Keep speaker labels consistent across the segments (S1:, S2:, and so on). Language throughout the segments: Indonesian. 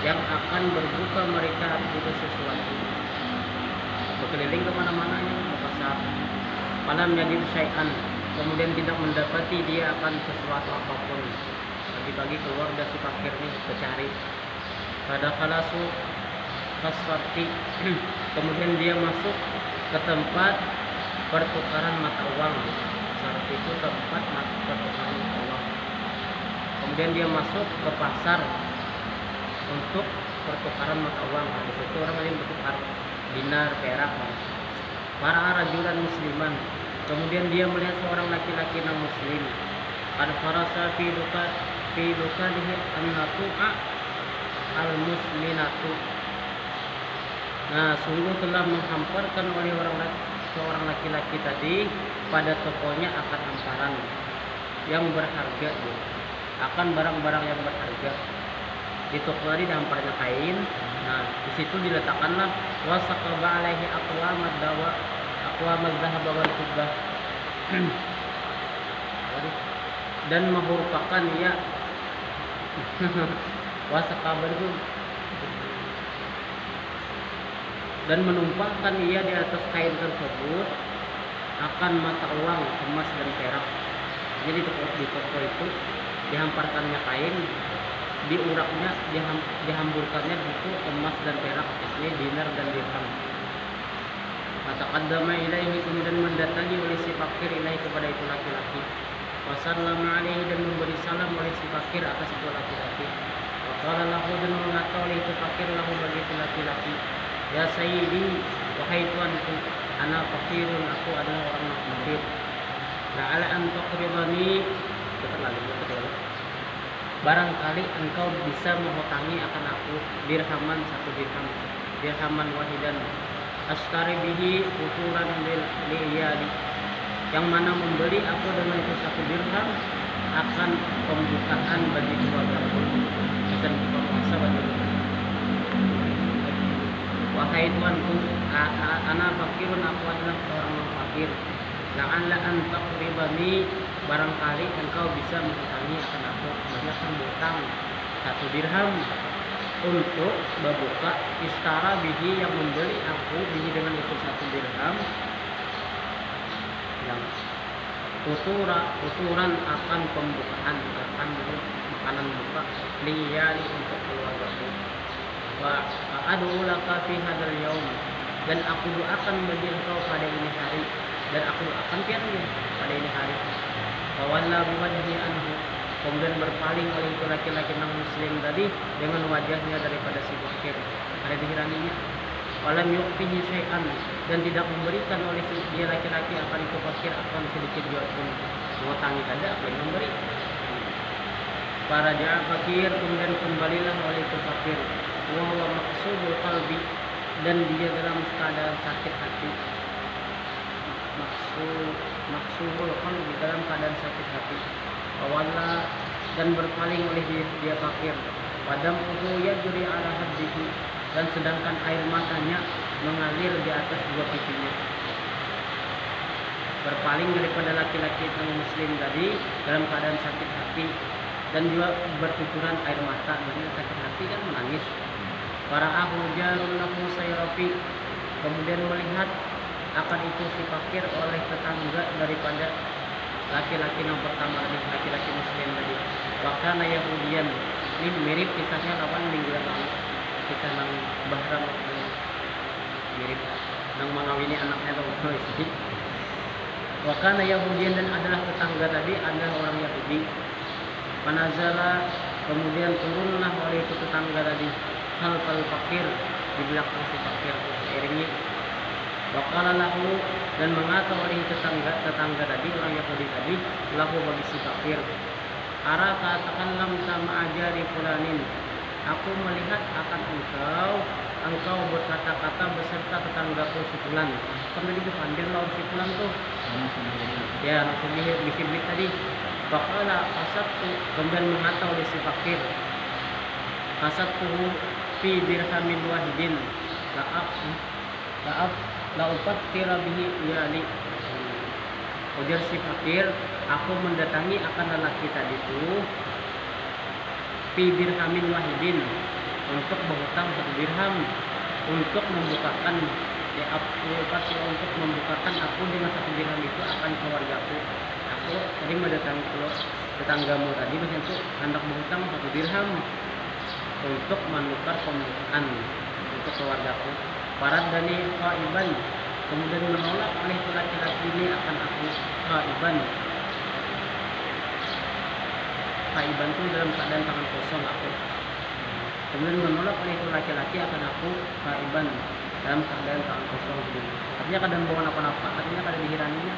S1: yang akan berbuka mereka juga sesuatu. Berkeliling kemana-mana ya ke pasar. Malam jadi syai'an, kemudian tidak mendapati dia akan sesuatu apapun. Pagi-pagi keluar dari si fakir nih bercari. Pada kalasu kasarti, kemudian dia masuk ke tempat pertukaran mata uang. Saat itu tempat pertukaran mata uang. Kemudian dia masuk ke pasar untuk pertukaran mata uang. Di situ orang lain bertukar dinar, perak. Para rajulan musliman. Kemudian dia melihat seorang laki-laki non muslim. Qad farasa fi lukadihi an-natu'a al-musminatu. Nah, sungguh telah menghamparkan oleh seorang laki-laki tadi pada tokonya akan hamparan yang berharga, akan barang-barang yang berharga. Di toko tadi dihamparnya kain. Nah, di situ diletakkanlah wasaqaba alaihi aqwamad dhahab wal fiddah. Dan merupakan ya wasaqaba itu dan menumpahkan ia di atas kain tersebut akan mata uang emas dan perak. Jadi di toko itu dihamparkannya kain, diuraknya, dihamburkannya itu emas dan perak, ini dinar dan dirham. Fataqaddama ilaihi, kemudian mendatangi oleh si fakir ilaihi kepada itu laki-laki. Wasallama alaihi, dan memberi salam oleh si fakir atas itu laki-laki. Waqala lahu, dan mengata oleh itu fakir lahu bagi itu laki-laki, ya sayyidi, wahai tuanku, ana fakirun, aku adalah orang fakir. La'ala an taqridani, barangkali engkau bisa menghutangi akan aku dirhaman, satu dirham, dirhaman wahidan, ashtari bihi uturan liyali, yang mana membeli aku dengan itu satu dirham akan pembukaan bagi keluargaku dan buka puasa bagi wahai tuanku, ana fakirun, aku adalah seorang yang fakir. La'alla an taqribani, barangkali engkau bisa menghutangi akan aku, banyak berhutang satu dirham untuk berbuka istara bihi, yang membeli aku bihi dengan itu satu dirham, yang uturan akan pembukaan, akan makanan buka liyali untuk keluargaku. Wa a'adu laka fi hadzal yaum, dan aku doakan bagi engkau pada ini hari, dan aku doakan tiada pada ini hari. Wa walla biwajhi anhu, kemudian berpaling oleh itu laki-laki non muslim tadi dengan wajahnya daripada si fakir, ada dihiraninya. Walam yuqtihi syai'an, dan tidak memberikan oleh dia laki-laki akan itu fakir akan sedikit juga pun. Mengutangi tadi apa yang memberi. Para ja'a fakir, kemudian kembalilah oleh itu fakir. Wa huwa maqsudul qalbi, dan dia dalam keadaan sakit hati. Maksudul qalbi, dalam keadaan sakit hati. Walla, dan berpaling oleh dia fakir. Wadamuhu yajri ala haddihi, dan sedangkan air matanya mengalir di atas dua pipinya. Berpaling daripada laki-laki yang muslim tadi dalam keadaan sakit hati, dan juga bercucuran air mata, karena sakit hati kan menangis. Para ahlujarun lahu sayrafi, kemudian melihat akan itu si fakir oleh tetangga daripada laki-laki yang pertama tadi, laki-laki muslim tadi. Wakana Yahudian, ini mirip kisahnya lawan minggu lalu, kisah nang Bahram, mirip nang mengawini anaknya loh istri. Wakana Yahudian, dan adalah tetangga tadi adalah orang Yahudi. Panazala, kemudian turunlah oleh itu tetangga tadi khalfal fakir, di belakang si fakir, iringi. Wakala lahu, dan mengata oleh tetangga tadi, orang Yahudi tadi, lahu bagi si fakir, ara katakan lam sama ajari fulanin, aku melihat akan engkau berkata-kata beserta tetanggaku si fulan. Kan tadi dipanggil lawan si fulan tuh, ya bisiblik tadi. Wakala kasatku, kemudian mengata oleh si fakir, kasatku fi dirhamin wahidin, la upat tirabihi iyali. Ujar si fakir, aku mendatangi akan lelaki tadi itu fi dirhamin wahidin, untuk berhutang 1 dirham untuk membukakan untuk membukakan aku dengan 1 dirham itu akan keluargaku. Aku tadi mendatangi tetanggamu tadi itu hendak berhutang 1 dirham untuk menukar pembukaan untuk keluargaku. Faradani khaiban, kemudian menolak oleh laki-laki ini akan aku khaiban. Khaiban itu dalam keadaan tangan kosong aku. Kemudian menolak oleh laki-laki akan aku khaiban dalam keadaan tangan kosong. Artinya kadang bawa apa-apa, artinya kadang dihiraninya.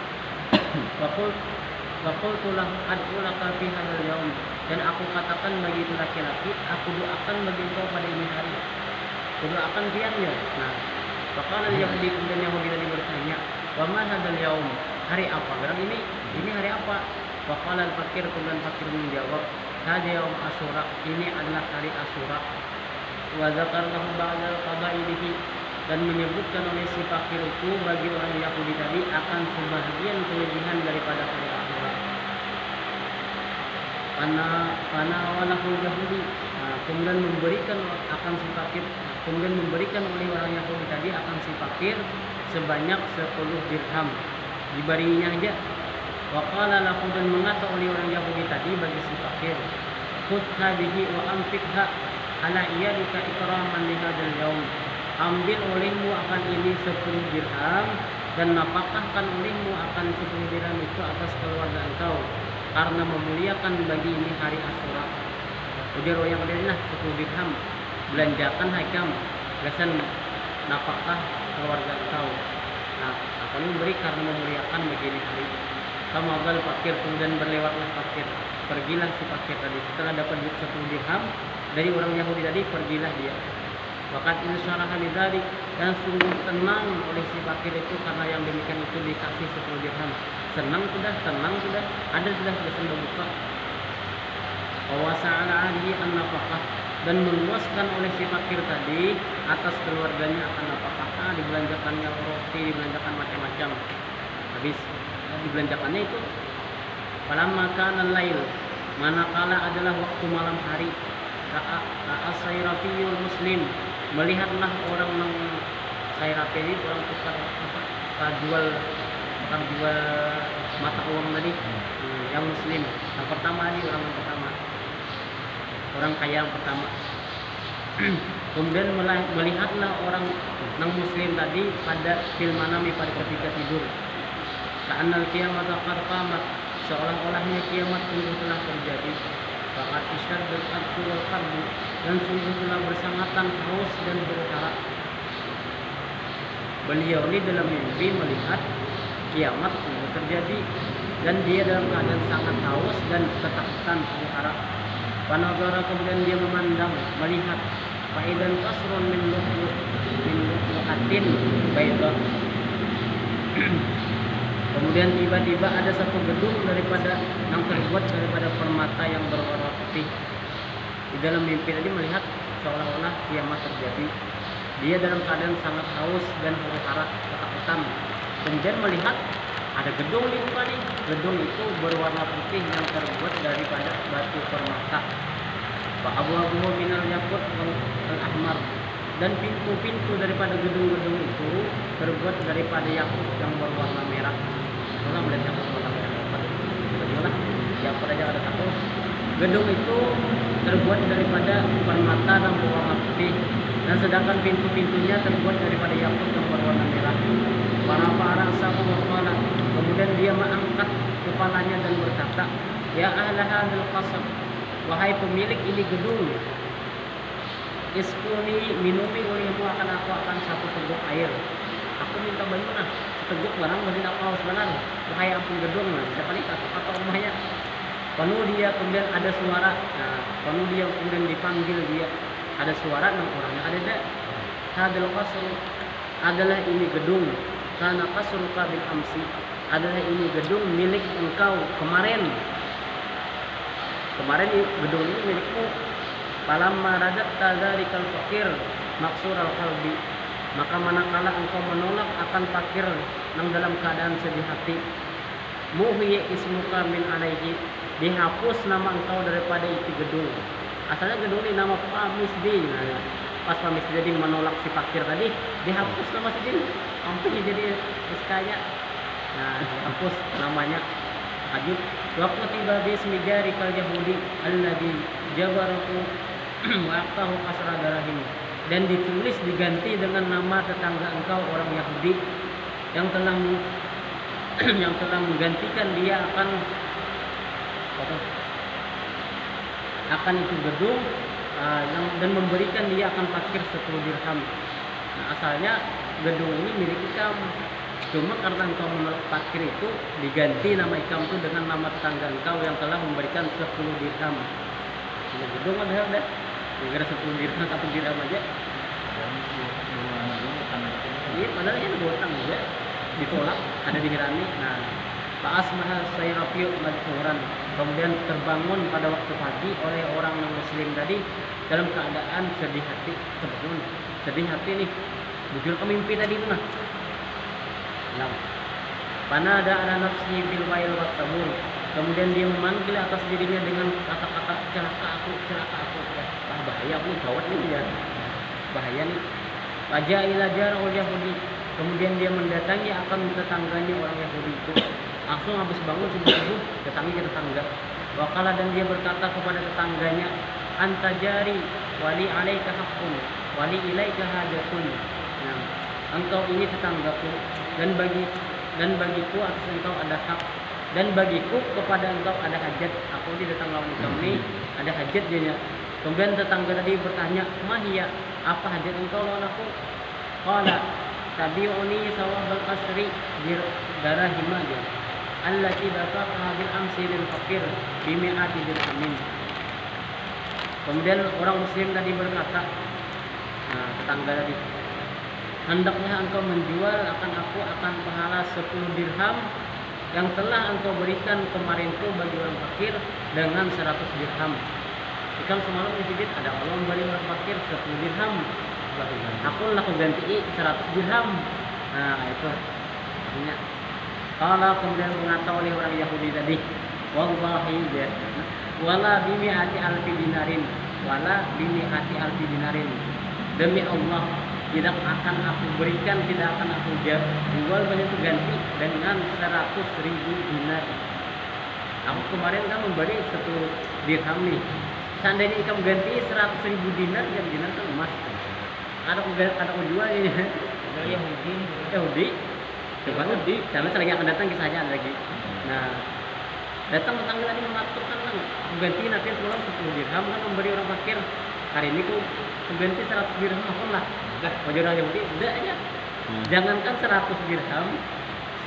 S1: Wakul tulah ad'u laka fi hadzal yaum, dan aku katakan bagi itu laki-laki, aku doakan bagi engkau pada ini hari. Aku doakan biarnya. Nah, faqala Yahudi, kemudian Yahudi tadi bertanya, wa ma hadzal yaum? Hari apa? Berarti ini hari apa? Faqala al-fakir, kemudian fakir menjawab, hadza yaum Asyura, ini adalah hari Asyura. Wa dzakarnahu ba'da qada'ihi, dan menyebutkan oleh si fakir itu bagi orang Yahudi tadi akan sebahagian kelebihan daripada hari Asyura. Karena walahul Yahudi, kemudian memberikan akan si fakir, kemudian memberikan oleh orang Yahudi tadi akan si fakir sebanyak 10 dirham, dibarinya aja. Waqala lahu, dan mengata oleh orang Yahudi tadi bagi si fakir, khudh hadhihi wa anfiqha ala iyadika ikraman li hadzal yaum, ambil olehmu akan ini 10 dirham dan nafkahkan olehmu akan 10 dirham itu atas keluarga engkau karena memuliakan bagi ini hari Asyura. Ujar yang lainnya 10 dirham belanjakan hakam gasan nafkah keluarga engkau. Nah, akan memberi karena memuliakan bagi ini hari. Kamagal fakir, kemudian berlewatlah fakir. Pergilah si fakir tadi setelah dapat 10 dirham dari orang Yahudi tadi, pergilah dia. Waqad insyarah lidzalik, dan sungguh tenang oleh si fakir itu karena yang demikian itu dikasih 10 dirham. Tenang sudah, ada sudah berbuka. Wa sa'ala alihi an-nafaqah, dan meluaskan oleh si fakir tadi atas keluarganya akan nafkah, dibelanjakannya roti, dibelanjakan macam-macam. Habis dibelanjakannya itu falamma kana al-lail, manakala adalah waktu malam hari, ra'a sayrafiyul muslim, melihatlah orang yang sayrafi ini orang tukar jual mata uang tadi, yang muslim yang pertama ini, orang yang pertama, orang kaya yang pertama. Kemudian melihatlah orang yang muslim tadi pada fil manami, pada ketika tidur, ka'annal kiamat qad qamat, seolah-olahnya kiamat sungguh telah terjadi. Faqad ishtaddat al qalbu, dan sungguh telah bersangatan haus dan berhara. Beliau ini dalam mimpi melihat kiamat sungguh terjadi dan dia dalam keadaan sangat haus dan ketakutan, berhara. Panazara, kemudian dia memandang, melihat faidan kasrun min lu'atin bayda. Kemudian tiba-tiba ada satu gedung daripada yang terbuat daripada permata yang berwarna putih. Di dalam mimpi tadi melihat seolah-olah kiamat terjadi. Dia dalam keadaan sangat haus dan huru-hara, ketakutan. Kemudian melihat ada gedung di depan nih. Gedung itu berwarna putih yang terbuat daripada batu permata. Wa abwabuhu minal yaqut wal ahmar, dan pintu-pintu daripada gedung-gedung itu terbuat daripada yakut yang berwarna merah. Kalau melihat yakut berwarna merah, betul yakut aja ada satu. Gedung itu terbuat daripada permata yang berwarna putih, dan sedangkan pintu-pintunya terbuat daripada yakut yang berwarna merah. Para ra'sahu wa qala, kemudian dia mengangkat kepalanya dan berkata, ya ahla hadzal qasr, wahai pemilik ini gedung, iskuni, minumi olehmu akan aku akan satu teguk air. Aku minta bantuan, seteguk barang masih aku haus benar. Wahai ampun gedung, siapa nih kata rumahnya. Penuh dia, kemudian ada suara. Nah, penuh dia, kemudian dipanggil dia. Ada suara, dan orangnya ada dah. Hadal qasr, adalah ini gedung. Karena qasruka bil amsi, adalah ini gedung milik engkau kemarin. Kemarin gedung ini milikmu. Falamma radatta dzalikal fakir maksur al-qalbi, maka manakala engkau menolak akan fakir yang dalam keadaan sedih hati, muhyi ismuka min alaihi, dihapus nama engkau daripada itu gedung. Asalnya gedung ini nama Pamisdi. Nah, pas Pamisdi jadi menolak si fakir tadi, dihapus nama si Din. Sampai jadi SK-nya. Nah, dihapus namanya. Lanjut. Waktu tiba bismi jari kal Yahudi alladzi jabarahu waqtahu kasra darahim. Dan ditulis diganti dengan nama tetangga engkau orang Yahudi yang telah yang telah menggantikan dia akan itu gedung dan memberikan dia akan fakir 10 dirham. Nah, asalnya gedung ini milik Ikam. Cuma karena engkau menolak fakir itu diganti nama Ikam itu dengan nama tetangga engkau yang telah memberikan 10 dirham. Ini gedung ada udah. Gara 10 dirham 1 dirham aja. Iya, padahal ini ada utang aja. Ditolak, ada dihirani. Nah, Fa'asmaha Sayrafi'u madhuran. Kemudian terbangun pada waktu pagi oleh orang muslim tadi dalam keadaan sedih hati. Terbangun sedih hati nih, bujur ke mimpi tadi itu nah. Panada ala nafsi bil wail wa tabur. Kemudian dia memanggil atas dirinya dengan kata-kata celaka aku ya. Bahaya aku nih, gawat nih ya. Bahaya nih. Wajah ila jarul Yahudi. Kemudian dia mendatangi akan tetangganya orang Yahudi itu. Langsung habis bangun subuh datangi ke tetangga. Wakala dan dia berkata kepada tetangganya, anta jari wali alaika haqqun wali ilaika hajatun. Nah, engkau ini tetanggaku dan bagiku atas engkau ada hak dan bagiku kepada engkau ada hajat. Aku di tetangga engkau ini ada hajat dia. Kemudian tetangga tadi bertanya, mahia, apa hajat engkau lawan aku? Qala tabi'uni sawabal qasri darahima dia. Allati dafaqaha bil amsi lil fakir bi mi'ati dirhamin. Kemudian orang muslim tadi berkata, nah, tetangga tadi, hendaknya engkau menjual akan aku akan pahala 10 dirham yang telah engkau berikan kemarin itu bagi orang fakir dengan 100 dirham. Ikam semalam di masjid ada Allah memberi orang fakir 10 dirham. Aku laku ganti 100 dirham. Nah, itu artinya. Kalau kemudian berkata oleh orang Yahudi tadi, wallahi ya, wala bimi'ati alfi dinarin, demi Allah tidak akan aku berikan, tidak akan aku jual banyak ganti dengan 100.000 dinar. Aku kemarin kan memberi 1 dirham nih. Seandainya ikam ganti 100.000 dinar, dinar kan emas. Ada aku jual ini. Yahudi. Coba di karena lagi akan datang kisahnya ada lagi. Nah, datang tetangga tadi mengaturkan kan, ganti nanti pulang 10 dirham kan memberi orang fakir. Hari ini ku ganti 100 dirham apa lah. Udah, wajar Yahudi udah aja. Jangankan 100 dirham,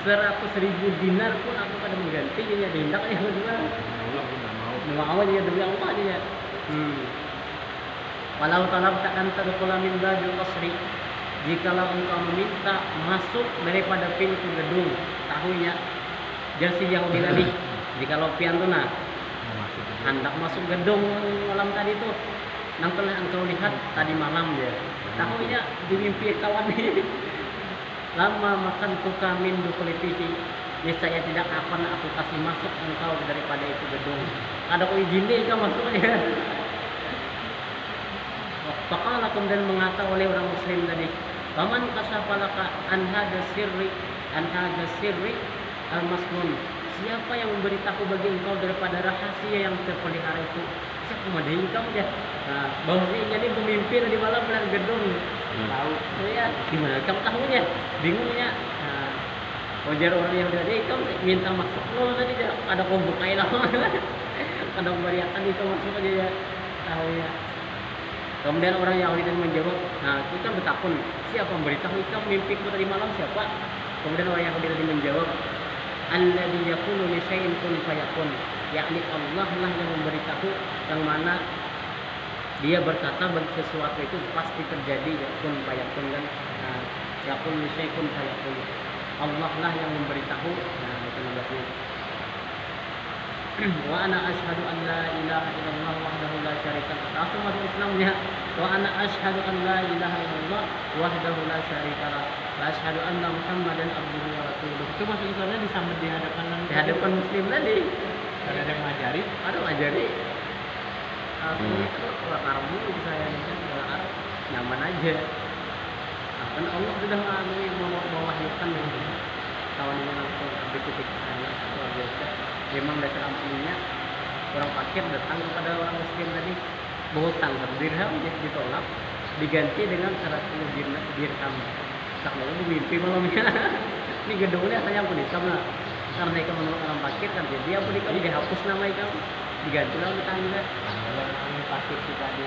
S1: 100.000 dinar pun aku pada mengganti dia dihindak aja juga. Allah mau aja demi Allah aja. Walau talab takkan tadkhula min babil qasri. Jikalau engkau meminta masuk daripada pintu gedung, tahunya jersi Yahudi tadi. Jikalau pian tuh nah, hendak masuk gedung malam tadi tuh, nang telah engkau lihat tadi malam dia. Tahunya di mimpi kawan nih. Lama makan tuka min dukulitihi. Saya tidak akan aku kasih masuk engkau daripada itu gedung. Ada kau izin nih kau masuk aja. Faqala kemudian mengata oleh orang muslim tadi, "Faman kasafalaka an hadza sirri al-masnun." Siapa yang memberitahu bagi engkau daripada rahasia yang terpelihara itu? Siapa madai engkau dia? Nah, bahwasanya jadi pemimpin di malam melihat gedung. Tahu. Oh ya, gimana kamu tahunya? Bingungnya. Nah, wajar orang yang udah dia kamu minta masuk lo tadi dia ada kau bukai lah. Ada bariakan itu masuk aja ya. Tahu ya. Kemudian orang Yahudi dan menjawab, nah itu kan bertakun, siapa memberitahu ikam mimpiku tadi malam siapa? Kemudian orang Yahudi tadi menjawab, alladzi yaqulu li syai'in kun fayakun, yakni Allah lah yang memberitahu yang mana dia berkata bagi sesuatu itu pasti terjadi, ya kun fayakun kan, nah, yaqulu li syai'in kun fayakun, Allah lah yang memberitahu. Nah itu namanya. Wa ana asyhadu an la ilaha illallah wahdahu la syarika lahu. Langsung masuk Islamnya. Wa ana asyhadu an la ilaha illallah wahdahu la syarika lahu. Wa asyhadu anna Muhammadan abduhu wa rasuluh. Itu masuk Islamnya disambut di hadapan muslim tadi. Ada yang ngajari? Ada ngajari. Aku itu orang Arab dulu saya kan orang Arab nyaman aja. Nah, kan Allah sudah mewahyukan gitu. Tahun ini langsung habis titik sana luar biasa. Memang dasar ampunya orang fakir datang kepada orang miskin tadi berhutang dirham ditolak diganti dengan 100 dirham. Tak lalu mimpi malamnya. Ini gedungnya hanya aku nikam lah. Karena ikan menurut orang fakir kan jadi aku nikam dihapus nama ikan diganti lah utangnya. Orang fakir kita di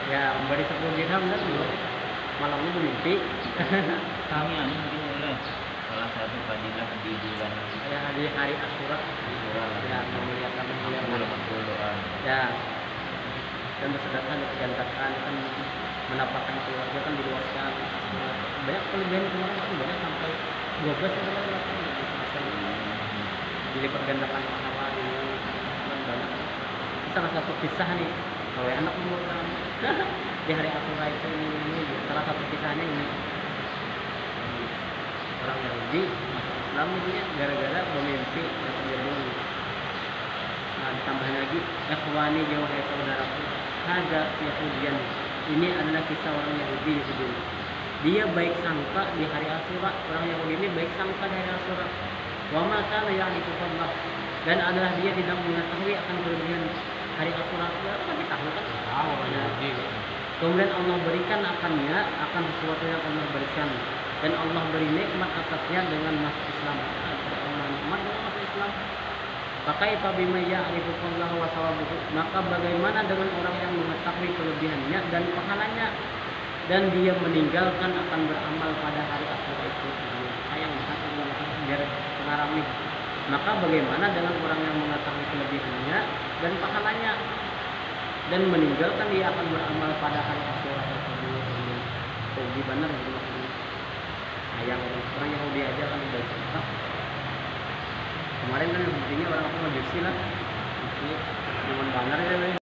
S1: ya memberi 10 dirham kan malamnya bermimpi.
S2: Kami mungkin oleh salah satu fadilah di bulan
S1: Ya di hari Asyura ya memuliakan
S2: doa.
S1: ya dan bersedekah digantakan kan mendapatkan keluarga kan diluaskan banyak kelebihan kemarin itu banyak sampai 12 dilipat gandakan apa ini banyak. Salah satu kisah nih kalau anak umur di hari Asyura itu ini salah satu kisahnya ini orang Yahudi masuk Islam ini gara-gara bermimpi datang gedung. Nah ditambah lagi ikhwani jauh dari saudaraku ada Yahudian ini adalah kisah orang Yahudi itu dia baik sangka di hari Asyura. Orang Yahudi ini baik sangka di hari Asyura wa ma kana ya'rifukallah dan adalah dia tidak mengetahui akan kelebihan hari Asyura. Ya kan kita tahu kan orang Yahudi. Kemudian Allah berikan akan sesuatu yang Allah berikan dan Allah beri nikmat atasnya dengan masuk Islam. Allah nikmat dengan masuk Islam. Pakai pabima ya'rifukallahu wa sawabuhu. Maka bagaimana dengan orang yang mengetahui kelebihannya dan pahalanya dan dia meninggalkan akan beramal pada hari Asyura itu. Sayang satu biar pengarang nih. Maka bagaimana dengan orang yang mengetahui kelebihannya dan pahalanya dan meninggalkan dia akan beramal pada hari Asyura tersebut. Rugi benar gitu maksudnya. Sayang orang Yahudi aja kan udah cerita. Kemarin kan intinya orang aku majusi lah, cuman banget ya.